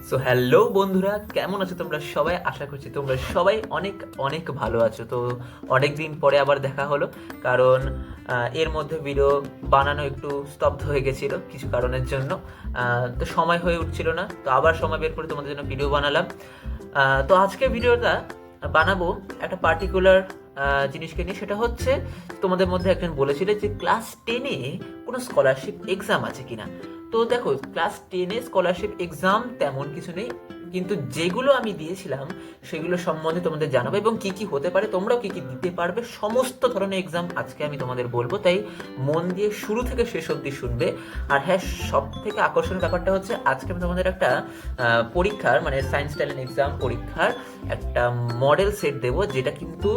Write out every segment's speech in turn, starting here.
So hello বন্ধুরা, কেমন আছো তোমরা সবাই? আশা করছি তোমরা সবাই অনেক অনেক ভালো আছো। তো অনেক দিন পরে আবার দেখা হলো, কারণ এর মধ্যে ভিডিও বানানো একটু স্তব্ধ হয়ে গেছিলো কিছু কারণের জন্য। তো সময় হয়ে উঠছিল না, তো আবার সময় বের করে তোমাদের জন্য ভিডিও বানালাম। তো আজকে ভিডিওটা বানাবো একটা পার্টিকুলার জিনিসকে নিয়ে। সেটা হচ্ছে, তোমাদের মধ্যে একজন বলেছিল যে ক্লাস 10-এ কোনো স্কলারশিপ এক্সাম আছে কিনা। তো দেখো, ক্লাস 10-এ স্কলারশিপ এক্সাম তেমন কিছু নেই, কিন্তু যেগুলো আমি দিয়েছিলাম সেগুলো সম্বন্ধে তোমাদের জানাবো, এবং কি কি হতে পারে, তোমরাও কি কি দিতে পারবে, সমস্ত ধরনের এক্সাম আজকে আমি তোমাদের বলবো। তাই মন দিয়ে শুরু থেকে শেষ অবধি শুনবে। আর হ্যাঁ, সব থেকে আকর্ষণীয় ব্যাপারটা হচ্ছে, আজকে আমি তোমাদের একটা পরীক্ষার, মানে সায়েন্স ট্যালেন্ট এক্সাম পরীক্ষার একটা মডেল সেট দেবো, যেটা কিন্তু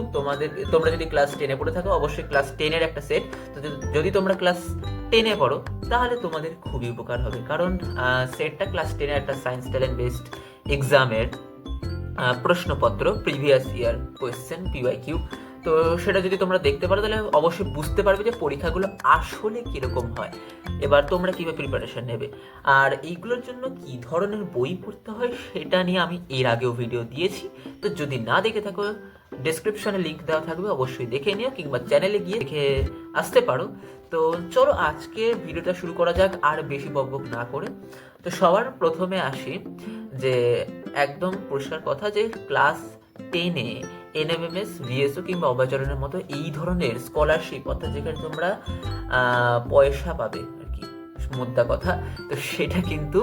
তোমরা যদি ক্লাস 10-এ পড়ে থাকো, অবশ্যই ক্লাস 10-এর একটা সেট। তো যদি তোমরা ক্লাস 10-এ পড়ো, তাহলে তোমাদের খুবই উপকার হবে, কারণ সেটটা ক্লাস 10-এর একটা সায়েন্স ট্যালেন্ট বেসড এক্সামের প্রশ্নপত্র, প্রিভিয়াস ইয়ার কোয়েশ্চেন, পিওয়াইকিউ। তো সেটা যদি তোমরা দেখতে পারো, তাহলে অবশ্যই বুঝতে পারবে যে পরীক্ষাগুলো আসলে কীরকম হয়। এবার তোমরা কীভাবে প্রিপারেশন নেবে, আর এইগুলোর জন্য কী ধরনের বই পড়তে হয়, সেটা নিয়ে আমি এর আগেও ভিডিও দিয়েছি। তো যদি না দেখে থাকো, ডেসক্রিপশনে লিঙ্ক দেওয়া থাকবে, অবশ্যই দেখে নিও, কিংবা চ্যানেলে গিয়ে দেখে আসতে পারো। তো চলো আজকে ভিডিওটা শুরু করা যাক, আর বেশি বকবক না করে। তো সবার প্রথমে আসি, যে একদম পরিষ্কার কথা, যে ক্লাস 10-এ এনএমএমএস, ভিএসও কিংবা অভয়চরণের মতো এই ধরনের স্কলারশিপ, অর্থাৎ যেখানে তোমরা পয়সা পাবে আর কি, মোদ্দা কথা, তো সেটা কিন্তু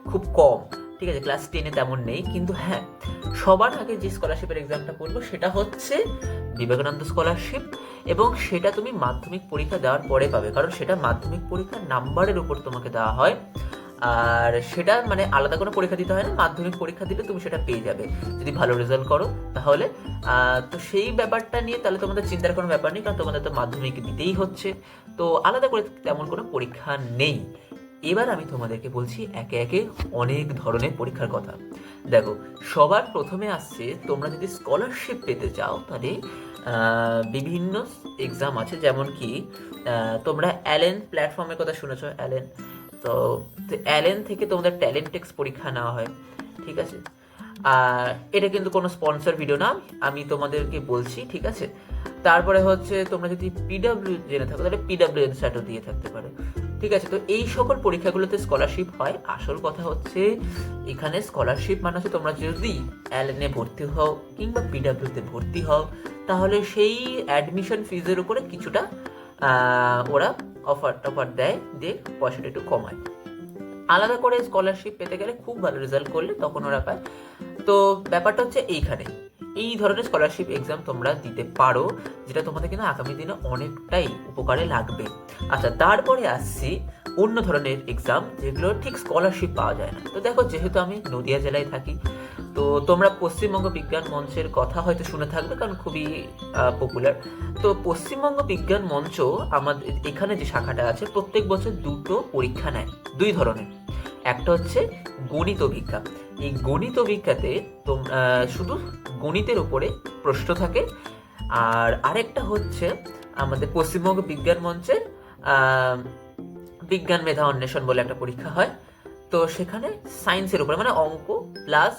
খুব কম। ঠিক আছে, ক্লাস 10-এ তেমন নেই, কিন্তু হ্যাঁ, সবার আগে যে স্কলারশিপের এক্সামটা করবো সেটা হচ্ছে বিবেকানন্দ স্কলারশিপ, এবং সেটা তুমি মাধ্যমিক পরীক্ষা দেওয়ার পরে পাবে, কারণ সেটা মাধ্যমিক পরীক্ষার নাম্বারের উপর তোমাকে দেওয়া হয়। আর সেটা মানে আলাদা কোনো পরীক্ষা দিতে হয় না, মাধ্যমিক পরীক্ষা দিলে তুমি সেটা পেয়ে যাবে যদি ভালো রেজাল্ট করো তাহলে। তো সেই ব্যাপারটা নিয়ে তাহলে তোমাদের চিন্তার কোনো ব্যাপার নেই, কারণ তোমাদের তো মাধ্যমিক দিতেই হচ্ছে, তো আলাদা করে তেমন কোনো পরীক্ষা নেই। এবার আমি তোমাদেরকে বলছি একে একে অনেক ধরনের পরীক্ষার কথা। দেখো, সবার প্রথমে আসছে, তোমরা যদি স্কলারশিপ পেতে চাও, তাহলে বিভিন্ন এক্সাম আছে, যেমন কি তোমরা অ্যালেন প্ল্যাটফর্মের কথা শুনেছো, অ্যালেন। তো অ্যালেন থেকে তোমাদের ট্যালেন্ট টেক্স পরীক্ষা নেওয়া হয়, ঠিক আছে। আর এটা কিন্তু কোনো স্পন্সর ভিডিও না, আমি তোমাদেরকে বলছি, ঠিক আছে। তারপরে হচ্ছে, তোমরা যদি পিডাব্লিউ জেনে থাকো, তাহলে পিডাব্লিউ এনস্যাটও দিয়ে থাকতে পারে, ঠিক আছে। তো এই সকল পরীক্ষাগুলোতে স্কলারশিপ হয়। আসল কথা হচ্ছে, এখানে স্কলারশিপ মানে হচ্ছে, তোমরা যদি অ্যালেনে ভর্তি হও কিংবা পিডাব্লিউতে ভর্তি হও, তাহলে সেই অ্যাডমিশন ফিজের উপরে কিছুটা ওরা অফার দেয়, দিয়ে পয়সাটা একটু কমায়। আলাদা করে স্কলারশিপ পেতে গেলে খুব ভালো রেজাল্ট করলে তখন ওরা পায়। তো ব্যাপারটা হচ্ছে এইখানে, এই ধরনের স্কলারশিপ এক্সাম তোমরা দিতে পারো, যেটা তোমাদের কিন্তু আগামী দিনে অনেকটাই উপকারে লাগবে। আচ্ছা, তারপরে আসছি অন্য ধরনের এক্সাম, যেগুলো ঠিক স্কলারশিপ পাওয়া যায় না। তো দেখো, যেহেতু আমি নদিয়া জেলায় থাকি, তো তোমরা পশ্চিমবঙ্গ বিজ্ঞান মঞ্চের কথা হয়তো শুনে থাকবে, কারণ খুবই পপুলার। তো পশ্চিমবঙ্গ বিজ্ঞান মঞ্চ, আমাদের এখানে যে শাখাটা আছে, প্রত্যেক বছর দুটো পরীক্ষা নেয়, দুই ধরনের। একটা হচ্ছে গণিত অভিজ্ঞা। এই গণিত অভিজ্ঞাতে শুধু গণিতের উপরে প্রশ্ন থাকে। আর আরেকটা হচ্ছে আমাদের পশ্চিমবঙ্গ বিজ্ঞান মঞ্চের বিজ্ঞান মেধা অন্বেষণ বলে একটা পরীক্ষা হয়। তো সেখানে সায়েন্সের উপরে, মানে অঙ্ক plus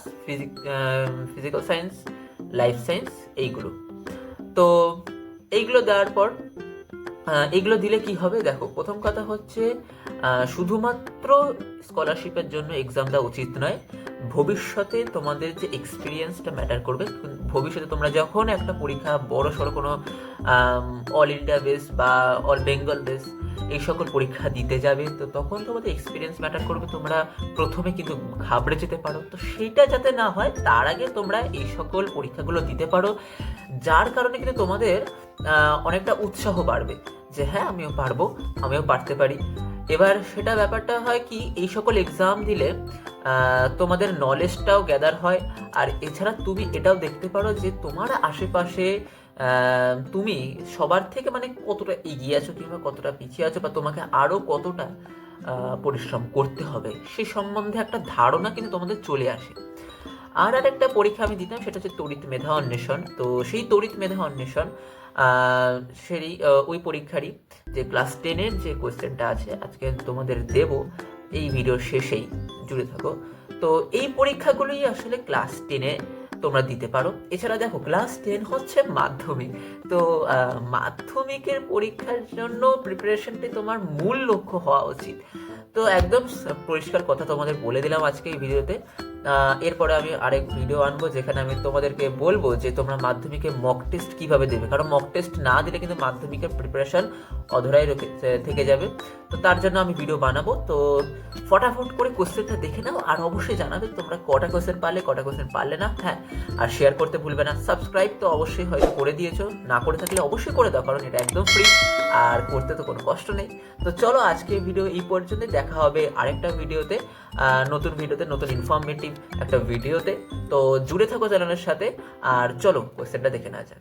physical science, life science, এইগুলো। তো এইগুলো দেওয়ার পর, এগুলো দিলে কি হবে, দেখো, প্রথম কথা হচ্ছে, শুধুমাত্র স্কলারশিপের জন্য এক্সাম দেওয়া উচিত নয়। ভবিষ্যতে তোমাদের যে এক্সপিরিয়েন্সটা ম্যাটার করবে। ভবিষ্যতে তোমরা যখন একটা পরীক্ষা, বড় সড়ো কোনো অল ইন্ডিয়া বেস বা অল বেঙ্গল বেস, এই সকল পরীক্ষা দিতে যাবে, তো তখন তোমাদের এক্সপিরিয়েন্স ম্যাটার করবে। তোমরা প্রথমে কিন্তু ঘাবড়ে যেতে পারো, তো সেইটা যাতে না হয়, তার আগে তোমরা এই সকল পরীক্ষাগুলো দিতে পারো, যার কারণে কিন্তু তোমাদের অনেকটা উৎসাহ বাড়বে, যে হ্যাঁ, আমিও পারবো, আমিও পারতে পারি। এবার সেটা ব্যাপারটা হয় কি, এই সকল এক্সাম দিলে তোমাদের নলেজটাও গ্যাদার হয়। আর এছাড়া তুমি এটাও দেখতে পারো যে তোমার আশেপাশে তুমি সবার থেকে মানে কতটা এগিয়ে আছো, কিংবা কতটা পিছিয়ে আছো, বা তোমাকে আরও কতটা পরিশ্রম করতে হবে, সে সম্বন্ধে একটা ধারণা কিন্তু তোমাদের চলে আসে। আর একটা পরীক্ষা আমি দিতাম, সেটা হচ্ছে তড়িৎ মেধা অন্বেষণ। তো সেই তড়িৎ মেধা অন্বেষণ, সেই ওই পরীক্ষারই যে ক্লাস 10-এর যে কোয়েশ্চেনটা আছে, আজকে তোমাদের দেব এই ভিডিওর শেষেই, জুড়ে থাকো। তো এই পরীক্ষাগুলোই আসলে ক্লাস 10-এ তোমরা দিতে পারো। এছাড়া দেখো ক্লাস 10 হচ্ছে মাধ্যমিক, তো মাধ্যমিকের পরীক্ষার জন্য প্রিপারেশনটাই তোমার মূল লক্ষ্য হওয়া উচিত। তো একদম পরিষ্কার কথা তোমাদের বলে দিলাম আজকে এই ভিডিওতে। এরপরে আমি আরেক ভিডিও আনবো যেখানে আমি তোমাদেরকে বলবো যে তোমরা মাধ্যমিকে মক টেস্ট কীভাবে দেবে, কারণ মক টেস্ট না দিলে কিন্তু মাধ্যমিকের প্রিপারেশন অধরাই থেকে যাবে। তো তার জন্য আমি ভিডিও বানাবো। তো ফটাফট করে কোশ্চেনটা দেখে নাও, আর অবশ্যই জানাবে তোমরা কটা কোশ্চেন পারলে, কটা কোশ্চেন পারলে না। হ্যাঁ, আর শেয়ার করতে ভুলবে না। সাবস্ক্রাইব তো অবশ্যই হয়তো করে দিয়েছো, না করে থাকলে অবশ্যই করে দাও, কারণ এটা একদম ফ্রি আর করতে তো কোনো কষ্ট নেই। তো চলো আজকে ভিডিও এই পর্যন্ত, দেখা হবে আরেকটা ভিডিওতে, নতুন ভিডিওতে, নতুন ইনফরমেটিভ একটা ভিডিওতে। তো জুড়ে থাকো চ্যানেলের সাথে, আর চলো কোশ্চেনটা দেখে নেওয়া যাক।